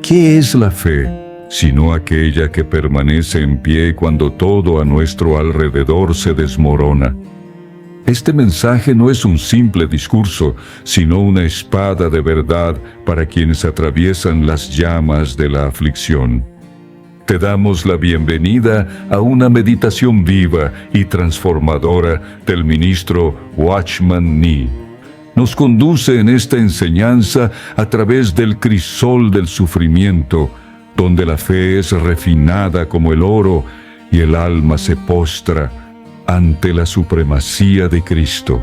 ¿Qué es la fe, sino aquella que permanece en pie cuando todo a nuestro alrededor se desmorona? Este mensaje no es un simple discurso, sino una espada de verdad para quienes atraviesan las llamas de la aflicción. Te damos la bienvenida a una meditación viva y transformadora del ministro Watchman Nee. Nos conduce en esta enseñanza a través del crisol del sufrimiento, donde la fe es refinada como el oro y el alma se postra ante la supremacía de Cristo.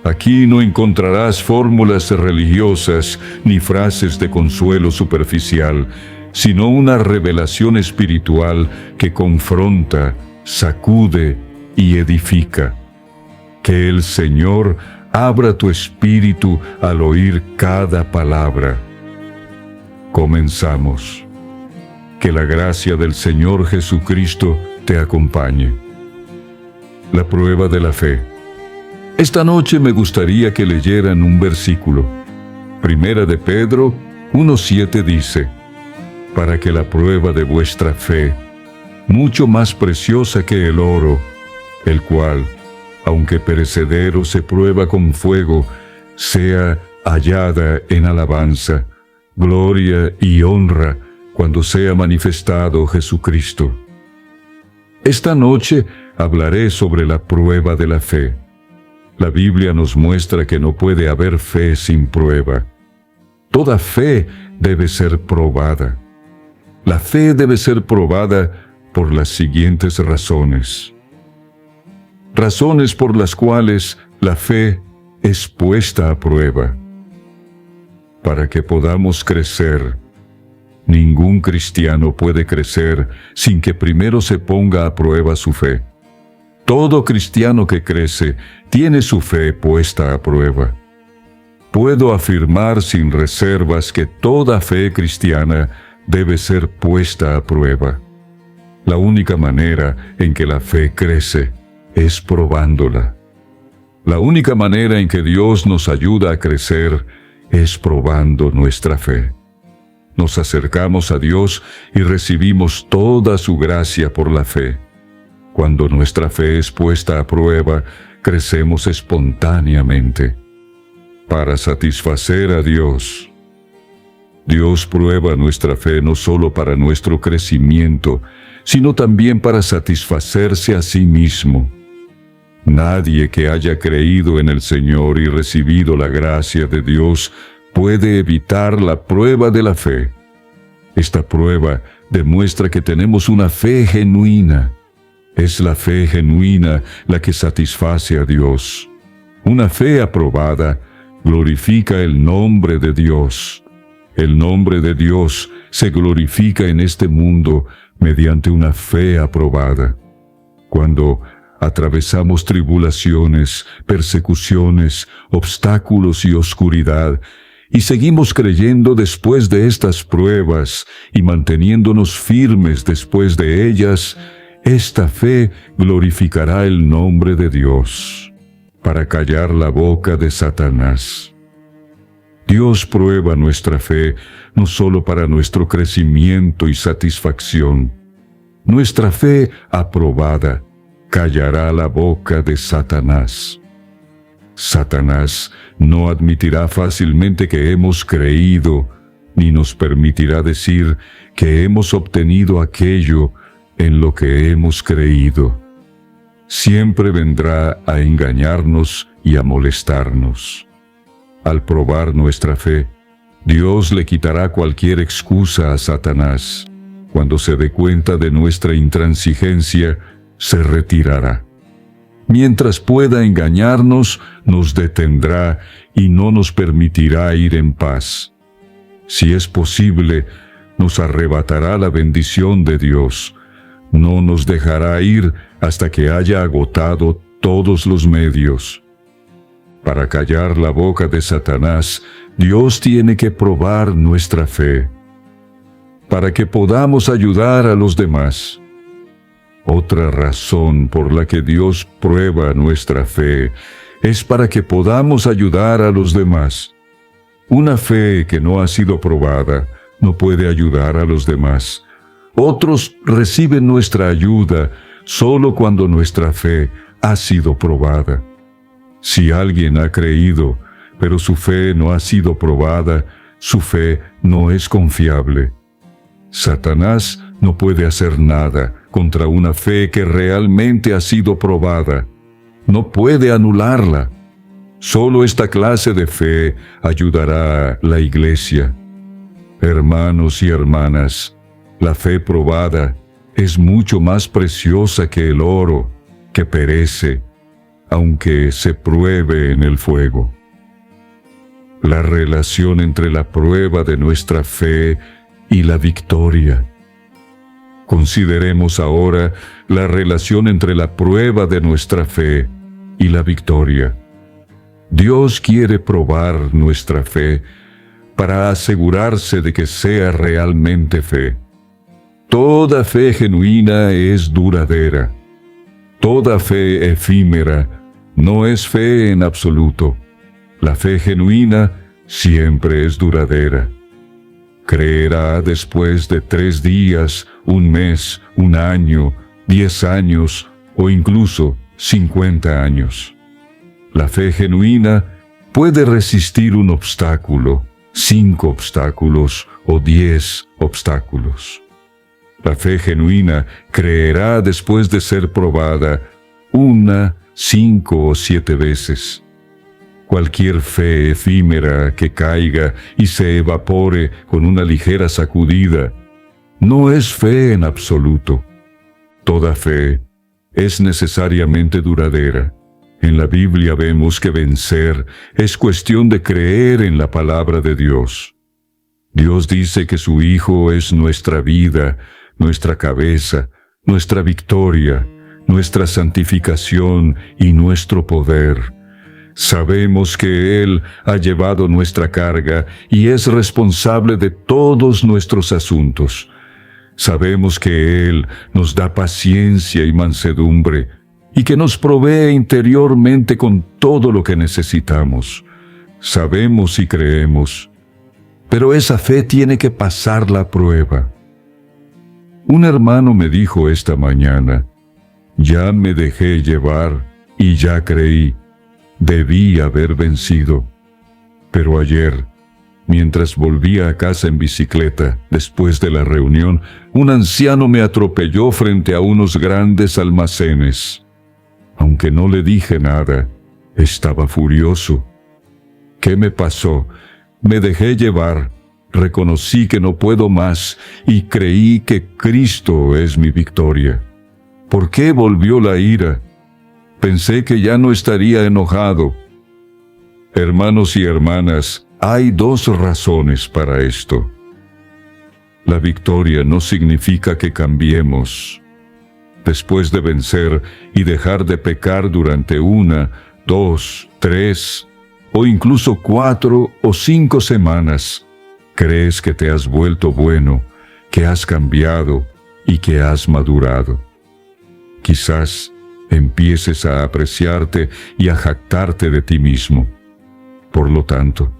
Aquí no encontrarás fórmulas religiosas ni frases de consuelo superficial, sino una revelación espiritual que confronta, sacude y edifica. Que el Señor abra tu espíritu al oír cada palabra. Comenzamos. Que la gracia del Señor Jesucristo te acompañe. La prueba de la fe. Esta noche me gustaría que leyeran un versículo. Primera de Pedro 1:7 dice: para que la prueba de vuestra fe, mucho más preciosa que el oro, el cual, aunque perecedero se prueba con fuego, sea hallada en alabanza, gloria y honra cuando sea manifestado Jesucristo. Esta noche hablaré sobre la prueba de la fe. La Biblia nos muestra que no puede haber fe sin prueba. Toda fe debe ser probada. La fe debe ser probada por las siguientes razones. Razones por las cuales la fe es puesta a prueba. Para que podamos crecer. Ningún cristiano puede crecer sin que primero se ponga a prueba su fe. Todo cristiano que crece tiene su fe puesta a prueba. Puedo afirmar sin reservas que toda fe cristiana debe ser puesta a prueba. La única manera en que la fe crece es probándola. La única manera en que Dios nos ayuda a crecer es probando nuestra fe. Nos acercamos a Dios y recibimos toda su gracia por la fe. Cuando nuestra fe es puesta a prueba, crecemos espontáneamente. Para satisfacer a Dios, Dios prueba nuestra fe no solo para nuestro crecimiento, sino también para satisfacerse a sí mismo. Nadie que haya creído en el Señor y recibido la gracia de Dios puede evitar la prueba de la fe. Esta prueba demuestra que tenemos una fe genuina. Es la fe genuina la que satisface a Dios. Una fe aprobada glorifica el nombre de Dios. El nombre de Dios se glorifica en este mundo mediante una fe aprobada. Cuando atravesamos tribulaciones, persecuciones, obstáculos y oscuridad, y seguimos creyendo después de estas pruebas y manteniéndonos firmes después de ellas, esta fe glorificará el nombre de Dios para callar la boca de Satanás. Dios prueba nuestra fe no solo para nuestro crecimiento y satisfacción. Nuestra fe aprobada callará la boca de Satanás. Satanás no admitirá fácilmente que hemos creído, ni nos permitirá decir que hemos obtenido aquello en lo que hemos creído. Siempre vendrá a engañarnos y a molestarnos. Al probar nuestra fe, Dios le quitará cualquier excusa a Satanás. Cuando se dé cuenta de nuestra intransigencia, se retirará. Mientras pueda engañarnos, nos detendrá y no nos permitirá ir en paz. Si es posible, nos arrebatará la bendición de Dios. No nos dejará ir hasta que haya agotado todos los medios. Para callar la boca de Satanás, Dios tiene que probar nuestra fe, para que podamos ayudar a los demás. Otra razón por la que Dios prueba nuestra fe es para que podamos ayudar a los demás. Una fe que no ha sido probada no puede ayudar a los demás. Otros reciben nuestra ayuda solo cuando nuestra fe ha sido probada. Si alguien ha creído, pero su fe no ha sido probada, su fe no es confiable. Satanás no puede hacer nada contra una fe que realmente ha sido probada. No puede anularla. Solo esta clase de fe ayudará a la Iglesia. Hermanos y hermanas, la fe probada es mucho más preciosa que el oro, que perece, aunque se pruebe en el fuego. La relación entre la prueba de nuestra fe y la victoria. Consideremos ahora la relación entre la prueba de nuestra fe y la victoria. Dios quiere probar nuestra fe para asegurarse de que sea realmente fe. Toda fe genuina es duradera. Toda fe efímera no es fe en absoluto. La fe genuina siempre es duradera. Creerá después de 3 días, 1 mes, 1 año, 10 años o incluso 50 años. La fe genuina puede resistir un obstáculo, 5 obstáculos o 10 obstáculos. La fe genuina creerá después de ser probada 1, 5 o 7 veces. Cualquier fe efímera que caiga y se evapore con una ligera sacudida no es fe en absoluto. Toda fe es necesariamente duradera. En la Biblia vemos que vencer es cuestión de creer en la palabra de Dios. Dios dice que su Hijo es nuestra vida, nuestra cabeza, nuestra victoria, nuestra santificación y nuestro poder. Sabemos que Él ha llevado nuestra carga y es responsable de todos nuestros asuntos. Sabemos que Él nos da paciencia y mansedumbre y que nos provee interiormente con todo lo que necesitamos. Sabemos y creemos, pero esa fe tiene que pasar la prueba. Un hermano me dijo esta mañana: ya me dejé llevar y ya creí. Debí haber vencido. Pero ayer, mientras volvía a casa en bicicleta, después de la reunión, un anciano me atropelló frente a unos grandes almacenes. Aunque no le dije nada, estaba furioso. ¿Qué me pasó? Me dejé llevar, reconocí que no puedo más y creí que Cristo es mi victoria. ¿Por qué volvió la ira? Pensé que ya no estaría enojado. Hermanos y hermanas, hay 2 razones para esto. La victoria no significa que cambiemos. Después de vencer y dejar de pecar durante 1, 2, 3 o incluso 4 o 5 semanas, crees que te has vuelto bueno, que has cambiado y que has madurado. Quizás empieces a apreciarte y a jactarte de ti mismo. Por lo tanto,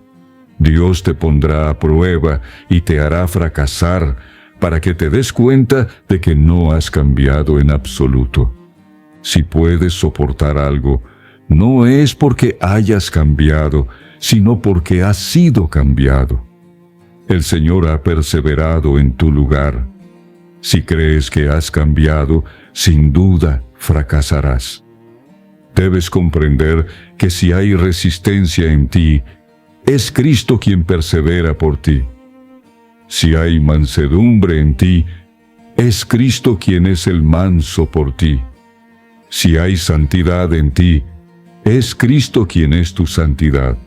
Dios te pondrá a prueba y te hará fracasar para que te des cuenta de que no has cambiado en absoluto. Si puedes soportar algo, no es porque hayas cambiado, sino porque has sido cambiado. El Señor ha perseverado en tu lugar. Si crees que has cambiado, sin duda fracasarás. Debes comprender que si hay resistencia en ti, es Cristo quien persevera por ti. Si hay mansedumbre en ti, es Cristo quien es el manso por ti. Si hay santidad en ti, es Cristo quien es tu santidad.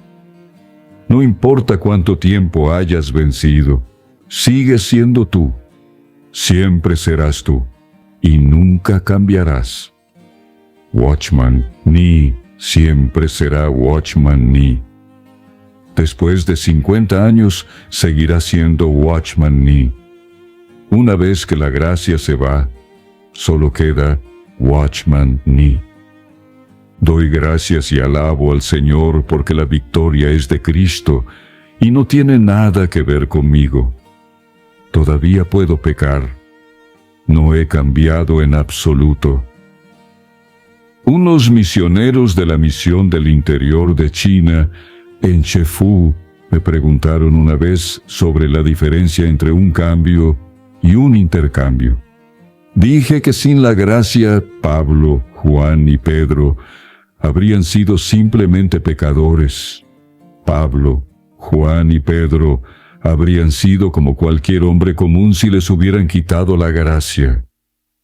No importa cuánto tiempo hayas vencido, sigues siendo tú. Siempre serás tú y nunca cambiarás. Watchman Nee siempre será Watchman Nee. Después de 50 años, seguirá siendo Watchman Nee. Una vez que la gracia se va, solo queda Watchman Nee. Doy gracias y alabo al Señor porque la victoria es de Cristo y no tiene nada que ver conmigo. todavía puedo pecar. No he cambiado en absoluto. Unos misioneros de la misión del interior de China, en Chefú, me preguntaron una vez sobre la diferencia entre un cambio y un intercambio. Dije que sin la gracia, Pablo, Juan y Pedro habrían sido simplemente pecadores. Pablo, Juan y Pedro habrían sido como cualquier hombre común si les hubieran quitado la gracia.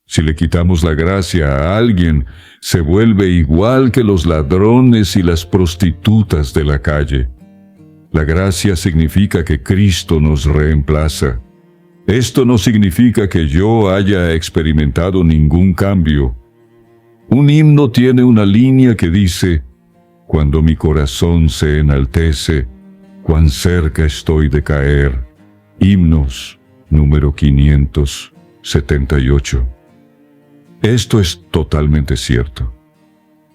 Si le quitamos la gracia a alguien, se vuelve igual que los ladrones y las prostitutas de la calle. La gracia significa que Cristo nos reemplaza. Esto no significa que yo haya experimentado ningún cambio. Un himno tiene una línea que dice: cuando mi corazón se enaltece, cuán cerca estoy de caer. Himnos, número 578. Esto es totalmente cierto.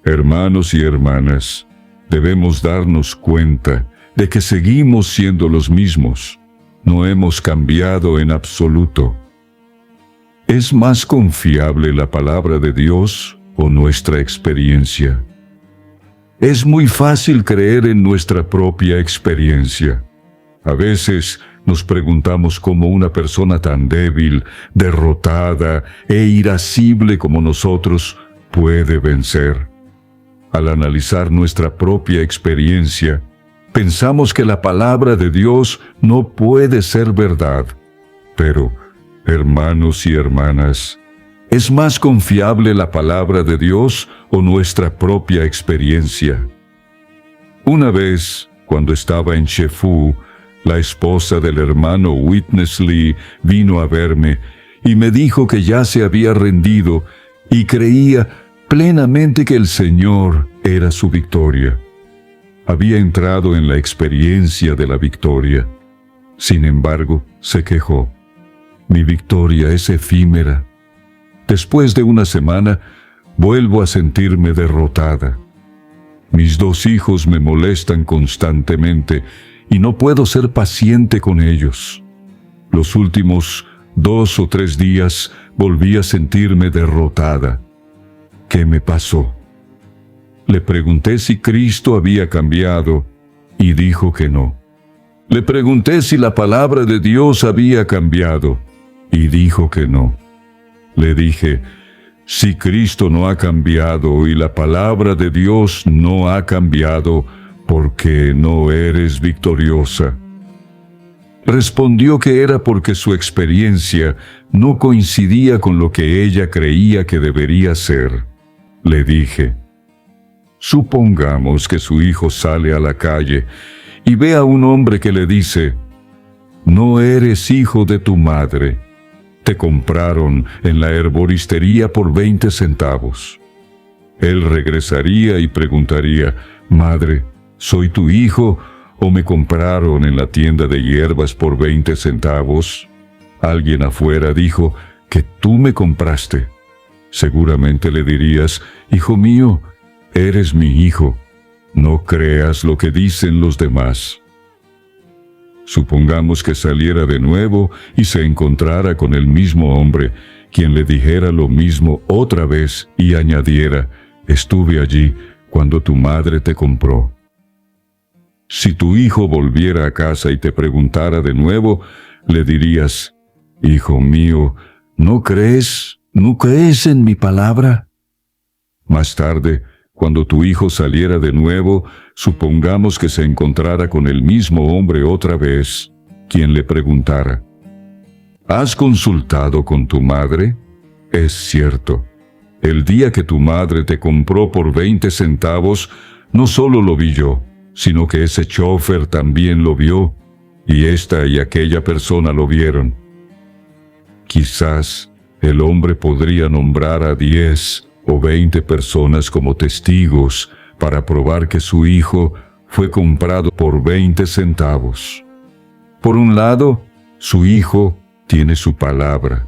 Hermanos y hermanas, debemos darnos cuenta de que seguimos siendo los mismos. No hemos cambiado en absoluto. ¿Es más confiable la palabra de Dios o nuestra experiencia? Es muy fácil creer en nuestra propia experiencia. A veces nos preguntamos cómo una persona tan débil, derrotada e irascible como nosotros puede vencer. Al analizar nuestra propia experiencia, pensamos que la palabra de Dios no puede ser verdad. Pero, hermanos y hermanas, ¿es más confiable la palabra de Dios o nuestra propia experiencia? Una vez, cuando estaba en Chefú, la esposa del hermano Witness Lee vino a verme y me dijo que ya se había rendido y creía plenamente que el Señor era su victoria. Había entrado en la experiencia de la victoria. Sin embargo, se quejó: mi victoria es efímera. Después de una semana, vuelvo a sentirme derrotada. Mis 2 hijos me molestan constantemente y no puedo ser paciente con ellos. Los últimos 2 o 3 días volví a sentirme derrotada. ¿Qué me pasó? Le pregunté si Cristo había cambiado y dijo que no. Le pregunté si la palabra de Dios había cambiado y dijo que no. Le dije: si Cristo no ha cambiado y la palabra de Dios no ha cambiado, ¿por qué no eres victoriosa? Respondió que era porque su experiencia no coincidía con lo que ella creía que debería ser. Le dije: supongamos que su hijo sale a la calle y ve a un hombre que le dice: no eres hijo de tu madre. Te compraron en la herboristería por 20 centavos. Él regresaría y preguntaría: madre, ¿soy tu hijo o me compraron en la tienda de hierbas por 20 centavos? Alguien afuera dijo que tú me compraste. Seguramente le dirías: hijo mío, eres mi hijo. No creas lo que dicen los demás. Supongamos que saliera de nuevo y se encontrara con el mismo hombre, quien le dijera lo mismo otra vez y añadiera: estuve allí cuando tu madre te compró. Si tu hijo volviera a casa y te preguntara de nuevo, le dirías: hijo mío, ¿no crees en mi palabra? Más tarde, cuando tu hijo saliera de nuevo, supongamos que se encontrara con el mismo hombre otra vez, quien le preguntara: ¿has consultado con tu madre? Es cierto, el día que tu madre te compró por 20 centavos, no solo lo vi yo, sino que ese chofer también lo vio, y esta y aquella persona lo vieron. Quizás el hombre podría nombrar a 10 o 20 personas como testigos para probar que su hijo fue comprado por 20 centavos. Por un lado, su hijo tiene su palabra,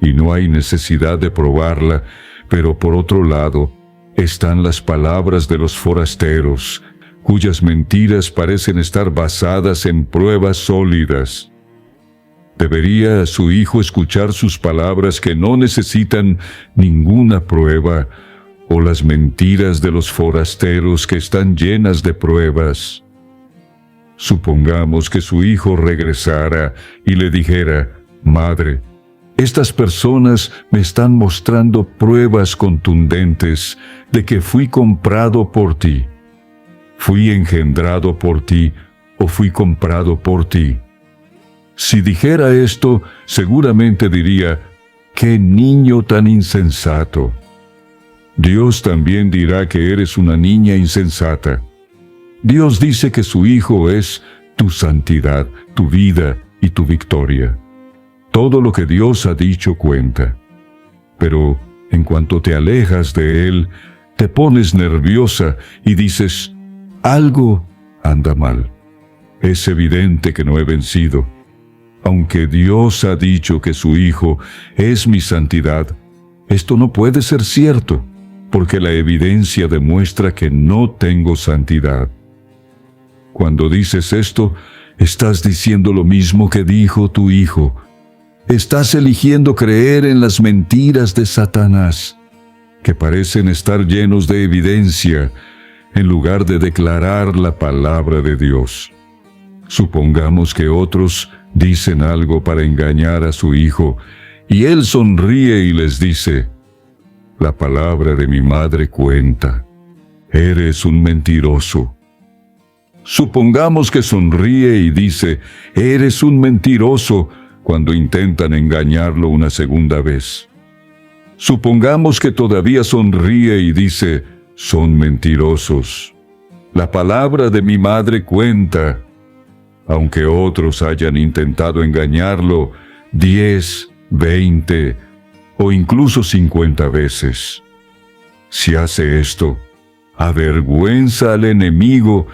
y no hay necesidad de probarla, pero por otro lado, están las palabras de los forasteros, cuyas mentiras parecen estar basadas en pruebas sólidas. ¿Debería su hijo escuchar sus palabras que no necesitan ninguna prueba, o las mentiras de los forasteros que están llenas de pruebas? Supongamos que su hijo regresara y le dijera: «Madre, estas personas me están mostrando pruebas contundentes de que fui comprado por ti. ¿Fui engendrado por ti o fui comprado por ti?». Si dijera esto, seguramente diría: «¡Qué niño tan insensato!». Dios también dirá que eres una niña insensata. Dios dice que su Hijo es tu santidad, tu vida y tu victoria. Todo lo que Dios ha dicho cuenta. Pero en cuanto te alejas de Él, te pones nerviosa y dices: «Algo anda mal. Es evidente que no he vencido. Aunque Dios ha dicho que su Hijo es mi santidad, esto no puede ser cierto, porque la evidencia demuestra que no tengo santidad». Cuando dices esto, estás diciendo lo mismo que dijo tu hijo. Estás eligiendo creer en las mentiras de Satanás, que parecen estar llenos de evidencia, en lugar de declarar la palabra de Dios. Supongamos que otros dicen algo para engañar a su hijo, y él sonríe y les dice: «La palabra de mi madre cuenta. Eres un mentiroso». Supongamos que sonríe y dice: «Eres un mentiroso», cuando intentan engañarlo una segunda vez. Supongamos que todavía sonríe y dice: «Son mentirosos. La palabra de mi madre cuenta», aunque otros hayan intentado engañarlo 10, 20 o incluso 50 veces. Si hace esto, avergüenza al enemigo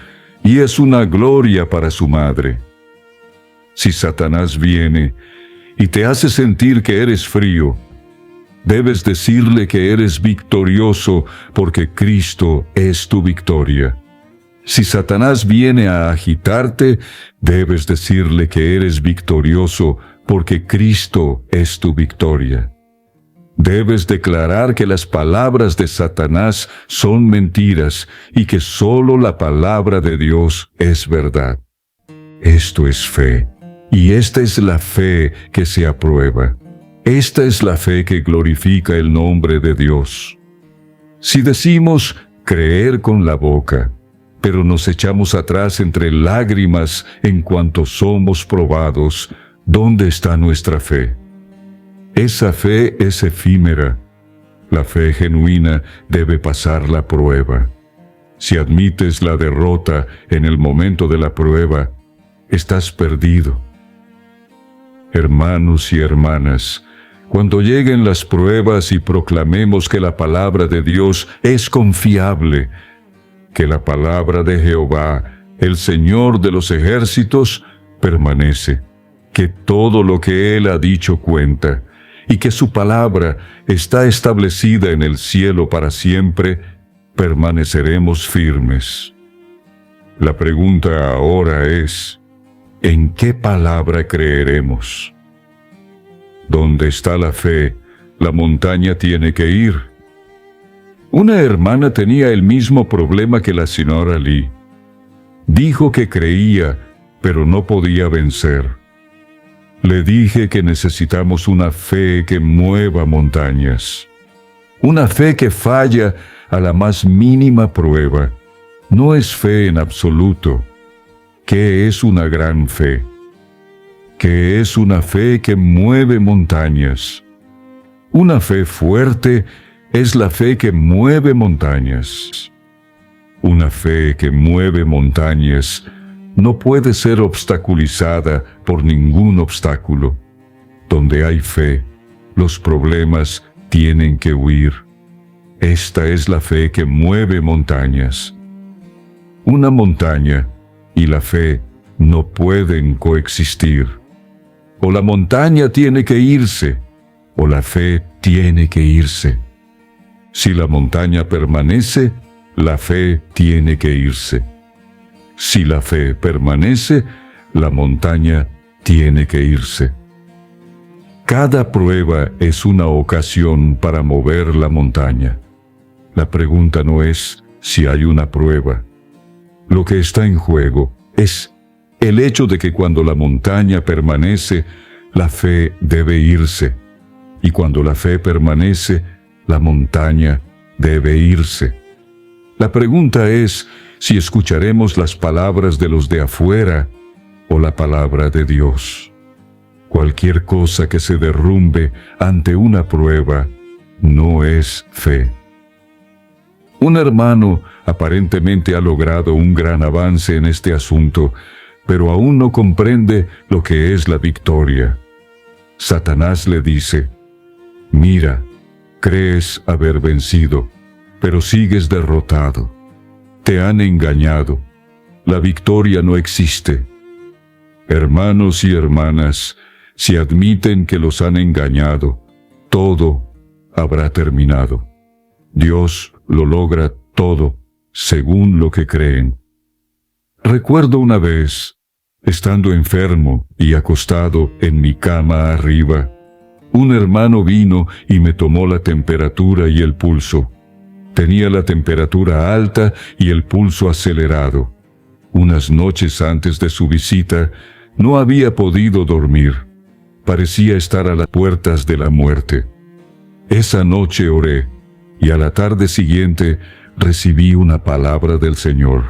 y es una gloria para su madre. Si Satanás viene y te hace sentir que eres frío, debes decirle que eres victorioso porque Cristo es tu victoria. Si Satanás viene a agitarte, debes decirle que eres victorioso porque Cristo es tu victoria. Debes declarar que las palabras de Satanás son mentiras y que solo la palabra de Dios es verdad. Esto es fe, y esta es la fe que se aprueba. Esta es la fe que glorifica el nombre de Dios. Si decimos creer con la boca, pero nos echamos atrás entre lágrimas en cuanto somos probados, ¿dónde está nuestra fe? Esa fe es efímera. La fe genuina debe pasar la prueba. Si admites la derrota en el momento de la prueba, estás perdido. Hermanos y hermanas, cuando lleguen las pruebas y proclamemos que la palabra de Dios es confiable, que la palabra de Jehová, el Señor de los ejércitos, permanece, que todo lo que Él ha dicho cuenta, y que su palabra está establecida en el cielo para siempre, permaneceremos firmes. La pregunta ahora es: ¿en qué palabra creeremos? Donde está la fe, la montaña tiene que ir. Una hermana tenía el mismo problema que la señora Lee. Dijo que creía, pero no podía vencer. Le dije que necesitamos una fe que mueva montañas. Una fe que falla a la más mínima prueba. No es fe en absoluto. ¿Qué es una gran fe? ¿Qué es una fe que mueve montañas? Una fe fuerte es la fe que mueve montañas. Una fe que mueve montañas no puede ser obstaculizada por ningún obstáculo. Donde hay fe, los problemas tienen que huir. Esta es la fe que mueve montañas. Una montaña y la fe no pueden coexistir. O la montaña tiene que irse, o la fe tiene que irse. Si la montaña permanece, la fe tiene que irse. Si la fe permanece, la montaña tiene que irse. Cada prueba es una ocasión para mover la montaña. La pregunta no es si hay una prueba. Lo que está en juego es el hecho de que cuando la montaña permanece, la fe debe irse. Y cuando la fe permanece, la montaña debe irse. La pregunta es si escucharemos las palabras de los de afuera o la palabra de Dios. Cualquier cosa que se derrumbe ante una prueba no es fe. Un hermano aparentemente ha logrado un gran avance en este asunto, pero aún no comprende lo que es la victoria. Satanás le dice: «Mira, crees haber vencido, pero sigues derrotado. Te han engañado. La victoria no existe». Hermanos y hermanas, si admiten que los han engañado, todo habrá terminado. Dios lo logra todo según lo que creen. Recuerdo una vez, estando enfermo y acostado en mi cama arriba, un hermano vino y me tomó la temperatura y el pulso. Tenía la temperatura alta y el pulso acelerado. Unas noches antes de su visita, no había podido dormir. Parecía estar a las puertas de la muerte. Esa noche oré, y a la tarde siguiente recibí una palabra del Señor.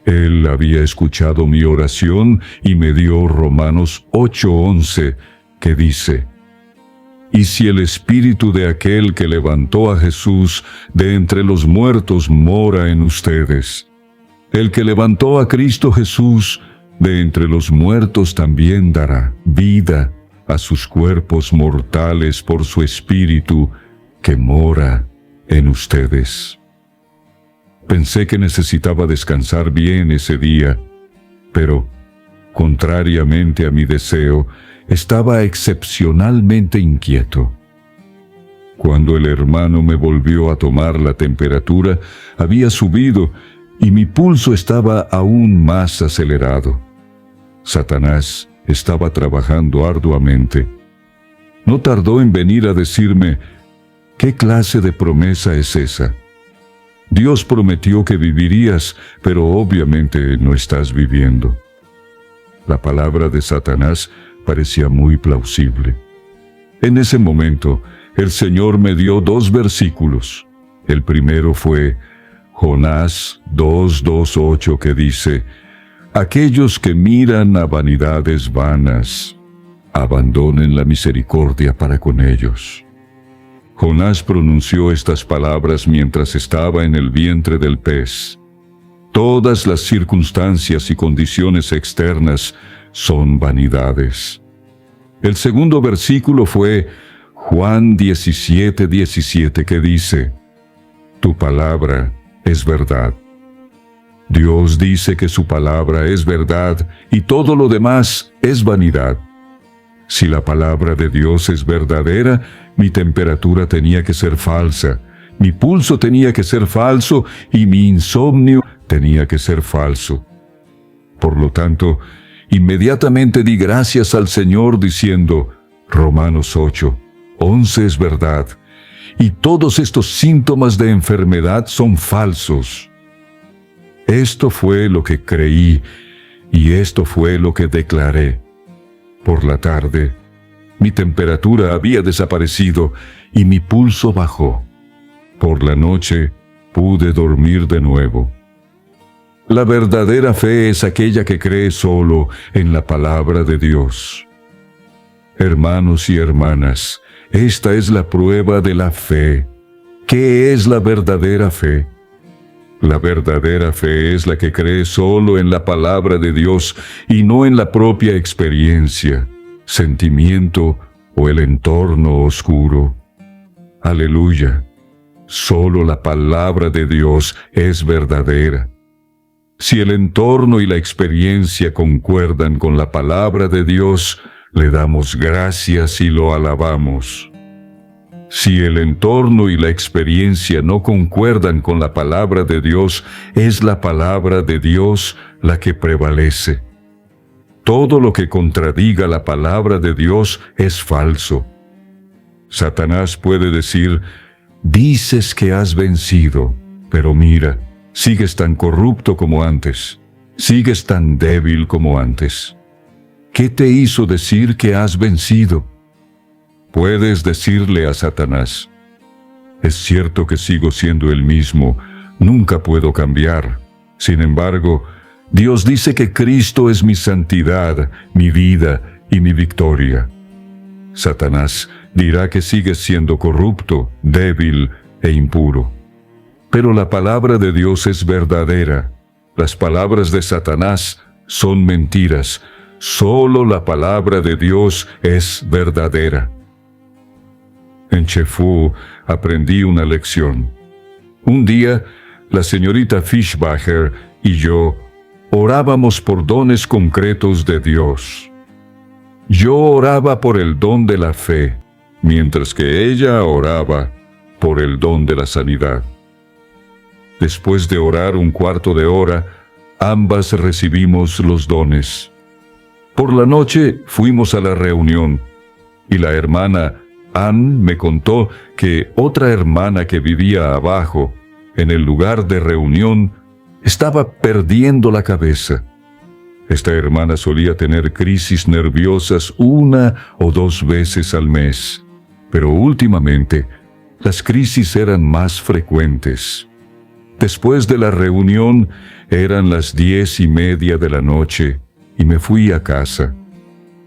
Él había escuchado mi oración y me dio Romanos 8:11, que dice: «Y si el espíritu de aquel que levantó a Jesús de entre los muertos mora en ustedes, el que levantó a Cristo Jesús de entre los muertos también dará vida a sus cuerpos mortales por su espíritu que mora en ustedes». Pensé que necesitaba descansar bien ese día, pero, contrariamente a mi deseo, estaba excepcionalmente inquieto. Cuando el hermano me volvió a tomar la temperatura, había subido y mi pulso estaba aún más acelerado. Satanás estaba trabajando arduamente. No tardó en venir a decirme: «¿Qué clase de promesa es esa? Dios prometió que vivirías, pero obviamente no estás viviendo». La palabra de Satanás parecía muy plausible. En ese momento, el Señor me dio 2 versículos. El primero fue Jonás 2:8, que dice: «Aquellos que miran a vanidades vanas, abandonen la misericordia para con ellos». Jonás pronunció estas palabras mientras estaba en el vientre del pez. Todas las circunstancias y condiciones externas son vanidades. El segundo versículo fue Juan 17:17, que dice: «Tu palabra es verdad». Dios dice que su palabra es verdad y todo lo demás es vanidad. Si la palabra de Dios es verdadera, mi temperatura tenía que ser falsa, mi pulso tenía que ser falso y mi insomnio tenía que ser falso. Por lo tanto, inmediatamente di gracias al Señor diciendo: Romanos 8:11 es verdad, y todos estos síntomas de enfermedad son falsos. Esto fue lo que creí y esto fue lo que declaré. Por la tarde, mi temperatura había desaparecido y mi pulso bajó. Por la noche, pude dormir de nuevo. La verdadera fe es aquella que cree solo en la palabra de Dios. Hermanos y hermanas, esta es la prueba de la fe. ¿Qué es la verdadera fe? La verdadera fe es la que cree solo en la palabra de Dios y no en la propia experiencia, sentimiento o el entorno oscuro. Aleluya. Solo la palabra de Dios es verdadera. Si el entorno y la experiencia concuerdan con la palabra de Dios, le damos gracias y lo alabamos. Si el entorno y la experiencia no concuerdan con la palabra de Dios, es la palabra de Dios la que prevalece. todo lo que contradiga la palabra de Dios es falso. Satanás puede decir: dices que has vencido, pero mira, sigues tan corrupto como antes, sigues tan débil como antes. ¿Qué te hizo decir que has vencido? Puedes decirle a Satanás: es cierto que sigo siendo el mismo, nunca puedo cambiar. Sin embargo, Dios dice que Cristo es mi santidad, mi vida y mi victoria. Satanás dirá que sigues siendo corrupto, débil e impuro. Pero la palabra de Dios es verdadera. Las palabras de Satanás son mentiras. Solo la palabra de Dios es verdadera. En Chefú aprendí una lección. Un día, la señorita Fischbacher y yo orábamos por dones concretos de Dios. Yo oraba por el don de la fe, mientras que ella oraba por el don de la sanidad. Después de orar un cuarto de hora, ambas recibimos los dones. Por la noche fuimos a la reunión y la hermana Ann me contó que otra hermana que vivía abajo, en el lugar de reunión, estaba perdiendo la cabeza. Esta hermana solía tener crisis nerviosas 1 o 2 veces al mes, pero últimamente las crisis eran más frecuentes. Después de la reunión eran las 10:30 de la noche y me fui a casa.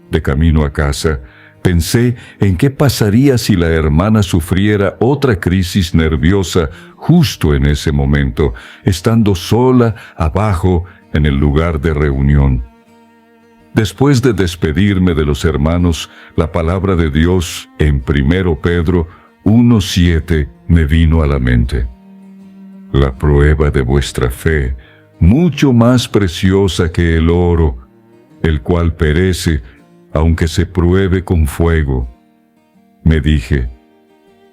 De camino a casa, pensé en qué pasaría si la hermana sufriera otra crisis nerviosa justo en ese momento, estando sola abajo en el lugar de reunión. Después de despedirme de los hermanos, la palabra de Dios en 1 Pedro 1:7 me vino a la mente. La prueba de vuestra fe, mucho más preciosa que el oro, el cual perece, aunque se pruebe con fuego. Me dije: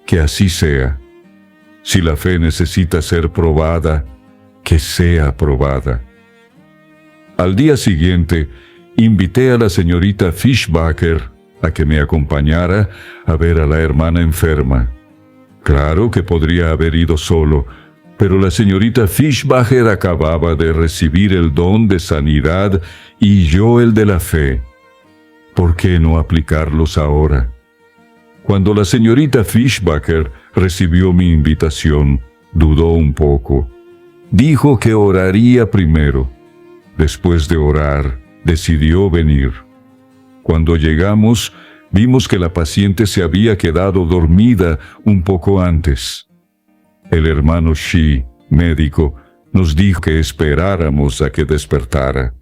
que así sea. Si la fe necesita ser probada, que sea probada. Al día siguiente, invité a la señorita Fischbacher a que me acompañara a ver a la hermana enferma. Claro que podría haber ido solo, pero la señorita Fischbacher acababa de recibir el don de sanidad y yo el de la fe. ¿Por qué no aplicarlos ahora? Cuando la señorita Fischbacher recibió mi invitación, dudó un poco. Dijo que oraría primero. Después de orar, decidió venir. Cuando llegamos, vimos que la paciente se había quedado dormida un poco antes. El hermano Shi, médico, nos dijo que esperáramos a que despertara.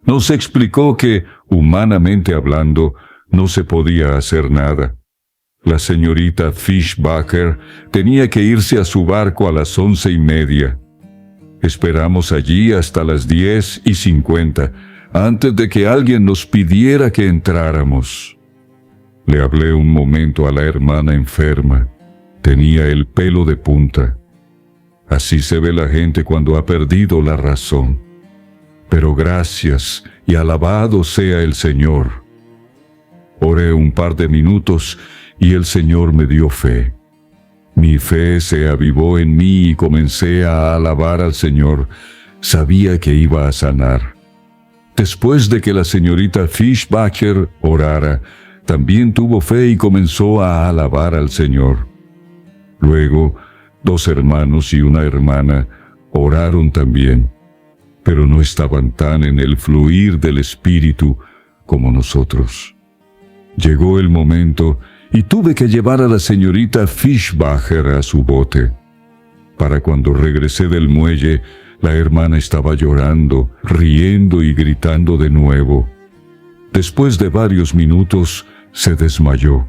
Nos explicó que, humanamente hablando, no se podía hacer nada. La señorita Fischbacher tenía que irse a su barco a las 11:30. Esperamos allí hasta las 10:50, antes de que alguien nos pidiera que entráramos. Le hablé un momento a la hermana enferma. Tenía el pelo de punta. Así se ve la gente cuando ha perdido la razón. Pero gracias y alabado sea el Señor. Oré un par de minutos y el Señor me dio fe. Mi fe se avivó en mí y comencé a alabar al Señor. Sabía que iba a sanar. Después de que la señorita Fischbacher orara, también tuvo fe y comenzó a alabar al Señor. Luego, 2 hermanos y una hermana oraron también, pero no estaban tan en el fluir del Espíritu como nosotros. Llegó el momento y tuve que llevar a la señorita Fischbacher a su bote. Para cuando regresé del muelle, la hermana estaba llorando, riendo y gritando de nuevo. Después de varios minutos, se desmayó.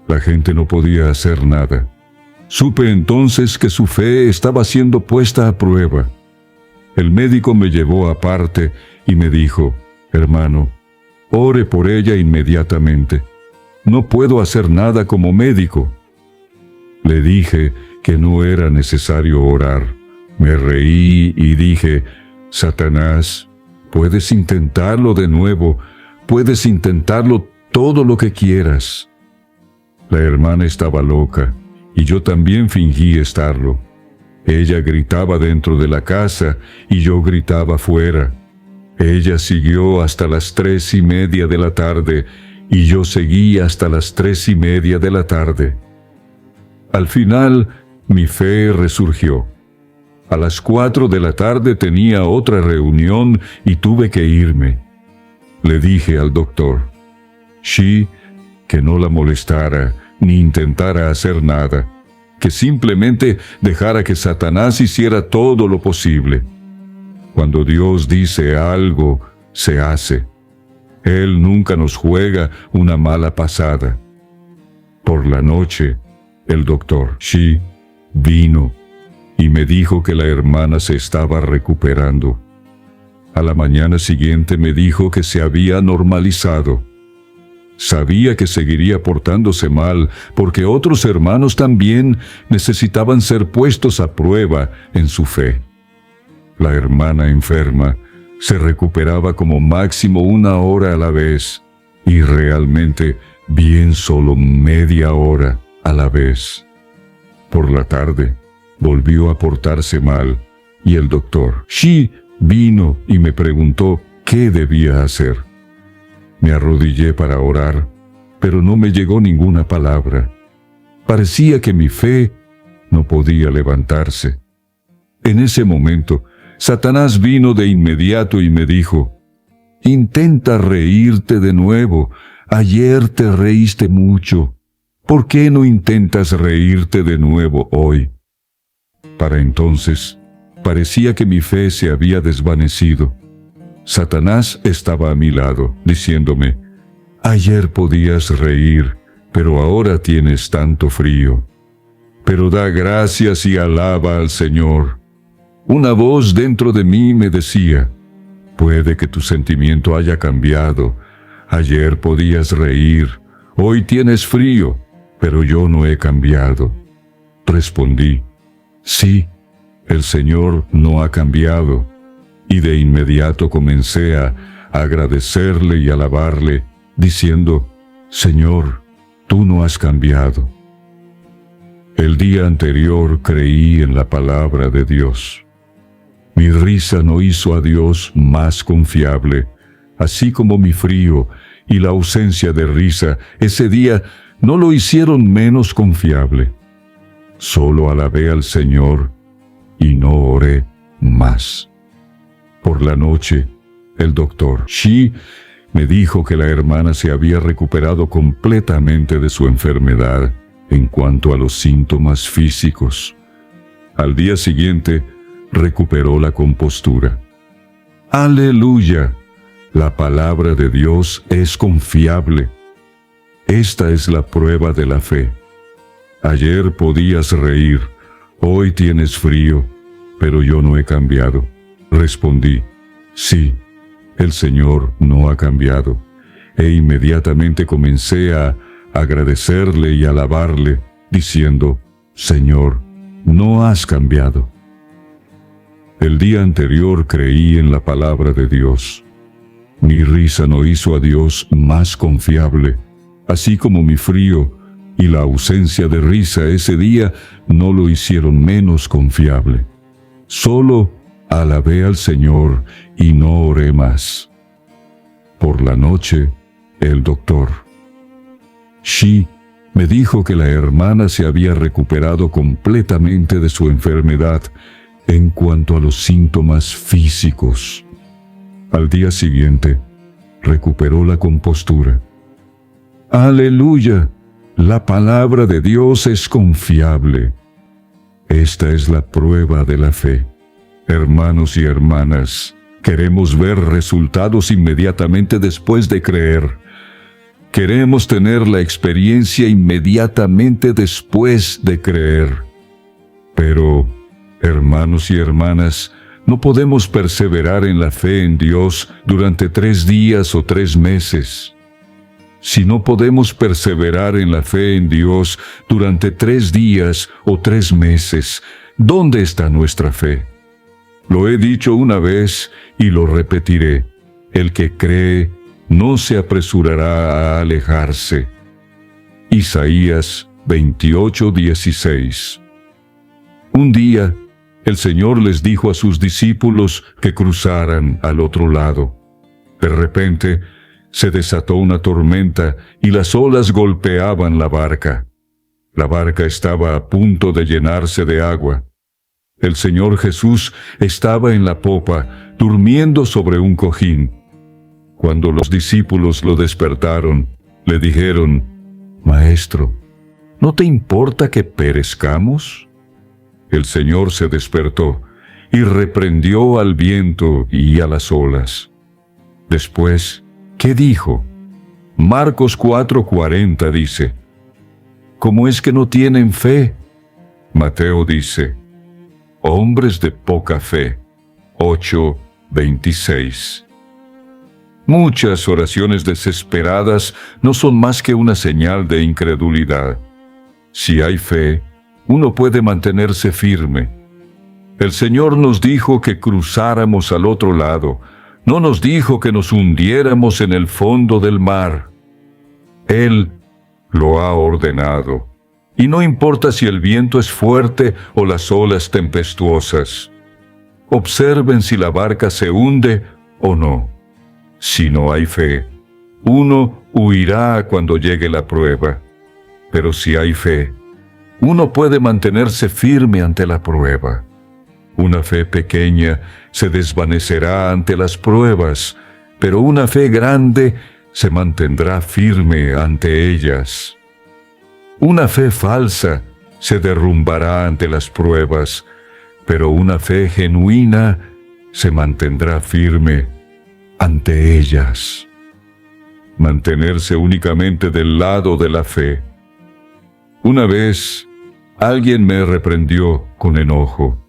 La gente no podía hacer nada. Supe entonces que su fe estaba siendo puesta a prueba. El médico me llevó aparte y me dijo: hermano, ore por ella inmediatamente. No puedo hacer nada como médico. Le dije que no era necesario orar. Me reí y dije: Satanás, Puedes intentarlo de nuevo, puedes intentarlo todo lo que quieras. La hermana estaba loca, y yo también fingí estarlo. Ella gritaba dentro de la casa, y yo gritaba fuera. Ella siguió hasta las 3:30 de la tarde, y yo seguí hasta las 3:30 de la tarde. Al final, mi fe resurgió. A las 4 de la tarde tenía otra reunión y tuve que irme. Le dije al doctor, Shi, que no la molestara ni intentara hacer nada, que simplemente dejara que Satanás hiciera todo lo posible. Cuando Dios dice algo, se hace. Él nunca nos juega una mala pasada. Por la noche, el doctor Shi vino y me dijo que la hermana se estaba recuperando. A la mañana siguiente me dijo que se había normalizado. Sabía que seguiría portándose mal porque otros hermanos también necesitaban ser puestos a prueba en su fe. La hermana enferma se recuperaba como máximo 1 hora a la vez y realmente bien solo media hora a la vez. Por la tarde, volvió a portarse mal y el doctor Shi vino y me preguntó qué debía hacer. Me arrodillé para orar, pero no me llegó ninguna palabra. Parecía que mi fe no podía levantarse. En ese momento, Satanás vino de inmediato y me dijo, «Intenta reírte de nuevo. Ayer te reíste mucho. ¿Por qué no intentas reírte de nuevo hoy?» Para entonces, parecía que mi fe se había desvanecido. Satanás estaba a mi lado, diciéndome, «Ayer podías reír, pero ahora tienes tanto frío. Pero da gracias y alaba al Señor». Una voz dentro de mí me decía, «Puede que tu sentimiento haya cambiado. Ayer podías reír, hoy tienes frío, pero yo no he cambiado». Respondí, «Sí, el Señor no ha cambiado». Y de inmediato comencé a agradecerle y alabarle, diciendo, «Señor, tú no has cambiado». El día anterior creí en la palabra de Dios. Mi risa no hizo a Dios más confiable, así como mi frío y la ausencia de risa ese día no lo hicieron menos confiable. Solo alabé al Señor y no oré más. Por la noche, el doctor Shi me dijo que la hermana se había recuperado completamente de su enfermedad en cuanto a los síntomas físicos. Al día siguiente, recuperó la compostura. ¡Aleluya! La palabra de Dios es confiable. Esta es la prueba de la fe. Ayer podías reír, hoy tienes frío, pero yo no he cambiado. Respondí, «Sí, el Señor no ha cambiado». E inmediatamente comencé a agradecerle y alabarle, diciendo, «Señor, no has cambiado». El día anterior creí en la palabra de Dios. Mi risa no hizo a Dios más confiable, así como mi frío y la ausencia de risa ese día no lo hicieron menos confiable. Solo alabé al Señor y no oré más. Por la noche, el doctor Shi me dijo que la hermana se había recuperado completamente de su enfermedad en cuanto a los síntomas físicos. Al día siguiente, recuperó la compostura. ¡Aleluya! La palabra de Dios es confiable. Esta es la prueba de la fe. Hermanos y hermanas, queremos ver resultados inmediatamente después de creer. Queremos tener la experiencia inmediatamente después de creer. Pero, hermanos y hermanas, no podemos perseverar en la fe en Dios durante 3 días o 3 meses. Si no podemos perseverar en la fe en Dios durante 3 días o 3 meses, ¿dónde está nuestra fe? Lo he dicho una vez y lo repetiré. El que cree no se apresurará a alejarse. Isaías 28:16. Un día, el Señor les dijo a sus discípulos que cruzaran al otro lado. De repente, se desató una tormenta y las olas golpeaban la barca. La barca estaba a punto de llenarse de agua. El Señor Jesús estaba en la popa, durmiendo sobre un cojín. Cuando los discípulos lo despertaron, le dijeron: «Maestro, ¿no te importa que perezcamos?». El Señor se despertó y reprendió al viento y a las olas. Después, ¿qué dijo? Marcos 4:40 dice: «¿Cómo es que no tienen fe?». Mateo dice: «Hombres de poca fe». 8:26. Muchas oraciones desesperadas no son más que una señal de incredulidad. Si hay fe, uno puede mantenerse firme. El Señor nos dijo que cruzáramos al otro lado, no nos dijo que nos hundiéramos en el fondo del mar. Él lo ha ordenado, y no importa si el viento es fuerte o las olas tempestuosas. Observen si la barca se hunde o no. Si no hay fe, uno huirá cuando llegue la prueba. Pero si hay fe, uno puede mantenerse firme ante la prueba. Una fe pequeña se desvanecerá ante las pruebas, pero una fe grande se mantendrá firme ante ellas. Una fe falsa se derrumbará ante las pruebas, pero una fe genuina se mantendrá firme ante ellas. Mantenerse únicamente del lado de la fe. Una vez, alguien me reprendió con enojo.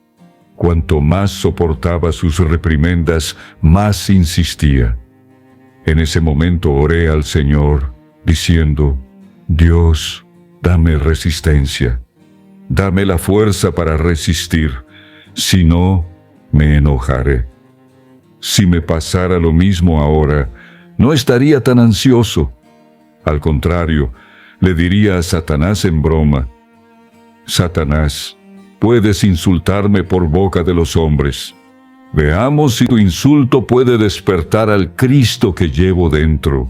Cuanto más soportaba sus reprimendas, más insistía. En ese momento oré al Señor, diciendo: «Dios, dame resistencia. Dame la fuerza para resistir. Si no, me enojaré». Si me pasara lo mismo ahora, no estaría tan ansioso. Al contrario, le diría a Satanás en broma: «Satanás, puedes insultarme por boca de los hombres. Veamos si tu insulto puede despertar al Cristo que llevo dentro».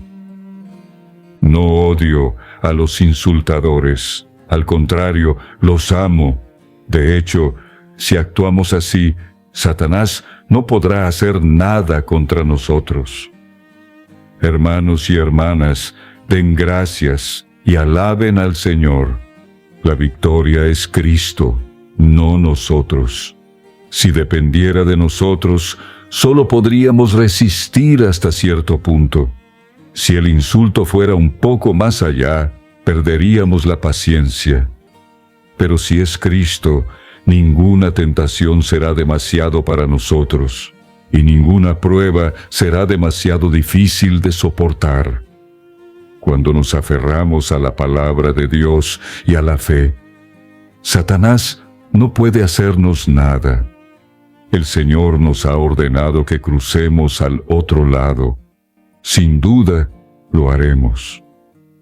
No odio a los insultadores. Al contrario, los amo. De hecho, si actuamos así, Satanás no podrá hacer nada contra nosotros. Hermanos y hermanas, den gracias y alaben al Señor. La victoria es Cristo, no nosotros. Si dependiera de nosotros, solo podríamos resistir hasta cierto punto. Si el insulto fuera un poco más allá, perderíamos la paciencia. Pero si es Cristo, ninguna tentación será demasiado para nosotros, y ninguna prueba será demasiado difícil de soportar. Cuando nos aferramos a la palabra de Dios y a la fe, Satanás no puede hacernos nada. El Señor nos ha ordenado que crucemos al otro lado. Sin duda, lo haremos.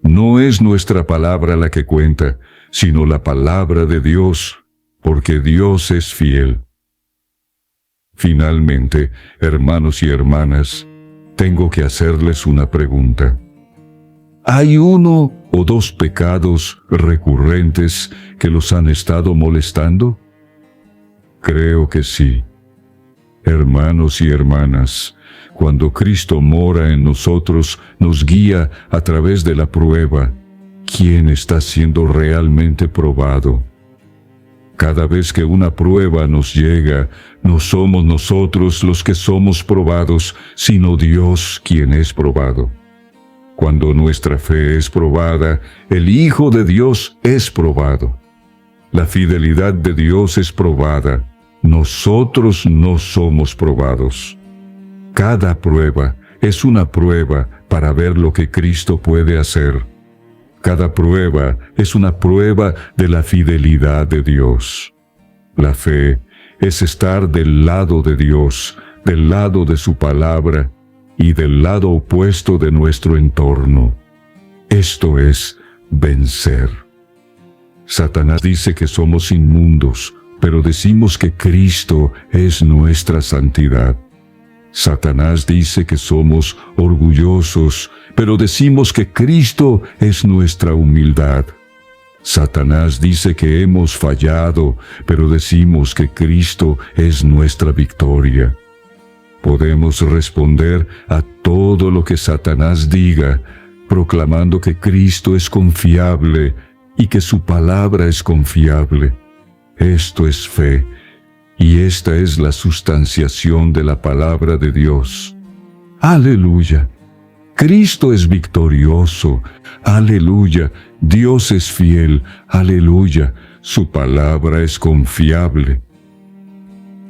No es nuestra palabra la que cuenta, sino la palabra de Dios, porque Dios es fiel. Finalmente, hermanos y hermanas, tengo que hacerles una pregunta. ¿Hay uno o dos pecados recurrentes que los han estado molestando? Creo que sí. Hermanos y hermanas, cuando Cristo mora en nosotros, nos guía a través de la prueba. ¿Quién está siendo realmente probado? Cada vez que una prueba nos llega, no somos nosotros los que somos probados, sino Dios quien es probado. Cuando nuestra fe es probada, el Hijo de Dios es probado. La fidelidad de Dios es probada. Nosotros no somos probados. Cada prueba es una prueba para ver lo que Cristo puede hacer. Cada prueba es una prueba de la fidelidad de Dios. La fe es estar del lado de Dios, del lado de su palabra y del lado opuesto de nuestro entorno. Esto es vencer. Satanás dice que somos inmundos, pero decimos que Cristo es nuestra santidad. Satanás dice que somos orgullosos, pero decimos que Cristo es nuestra humildad. Satanás dice que hemos fallado, pero decimos que Cristo es nuestra victoria. Podemos responder a todo lo que Satanás diga, proclamando que Cristo es confiable y que su palabra es confiable. Esto es fe, y esta es la sustanciación de la palabra de Dios. ¡Aleluya! Cristo es victorioso. ¡Aleluya! Dios es fiel. ¡Aleluya! Su palabra es confiable.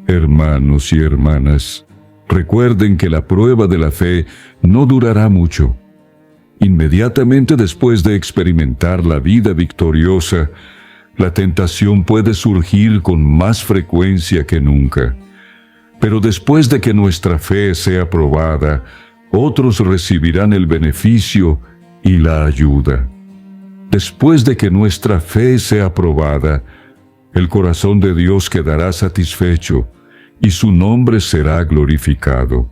Hermanos y hermanas, recuerden que la prueba de la fe no durará mucho. Inmediatamente después de experimentar la vida victoriosa, la tentación puede surgir con más frecuencia que nunca. Pero después de que nuestra fe sea probada, otros recibirán el beneficio y la ayuda. Después de que nuestra fe sea probada, el corazón de Dios quedará satisfecho y su nombre será glorificado.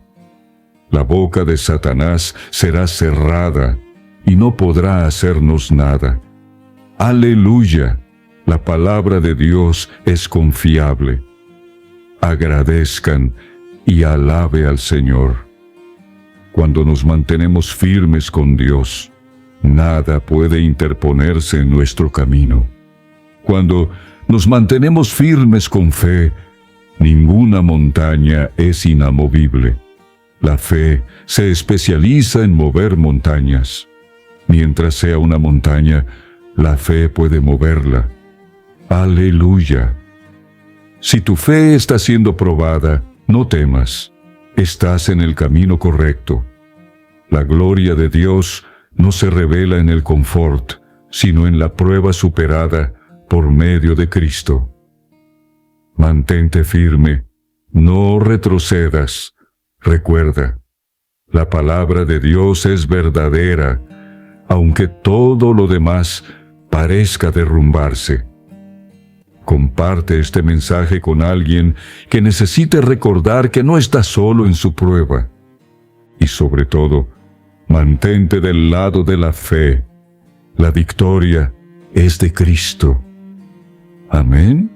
La boca de Satanás será cerrada y no podrá hacernos nada. ¡Aleluya! La palabra de Dios es confiable. Agradezcan y alabe al Señor. Cuando nos mantenemos firmes con Dios, nada puede interponerse en nuestro camino. Cuando nos mantenemos firmes con fe, ninguna montaña es inamovible. La fe se especializa en mover montañas. Mientras sea una montaña, la fe puede moverla. ¡Aleluya! Si tu fe está siendo probada, no temas. Estás en el camino correcto. La gloria de Dios no se revela en el confort, sino en la prueba superada por medio de Cristo. Mantente firme, no retrocedas. Recuerda, la palabra de Dios es verdadera, aunque todo lo demás parezca derrumbarse. Comparte este mensaje con alguien que necesite recordar que no está solo en su prueba. Y sobre todo, mantente del lado de la fe. La victoria es de Cristo. Amén.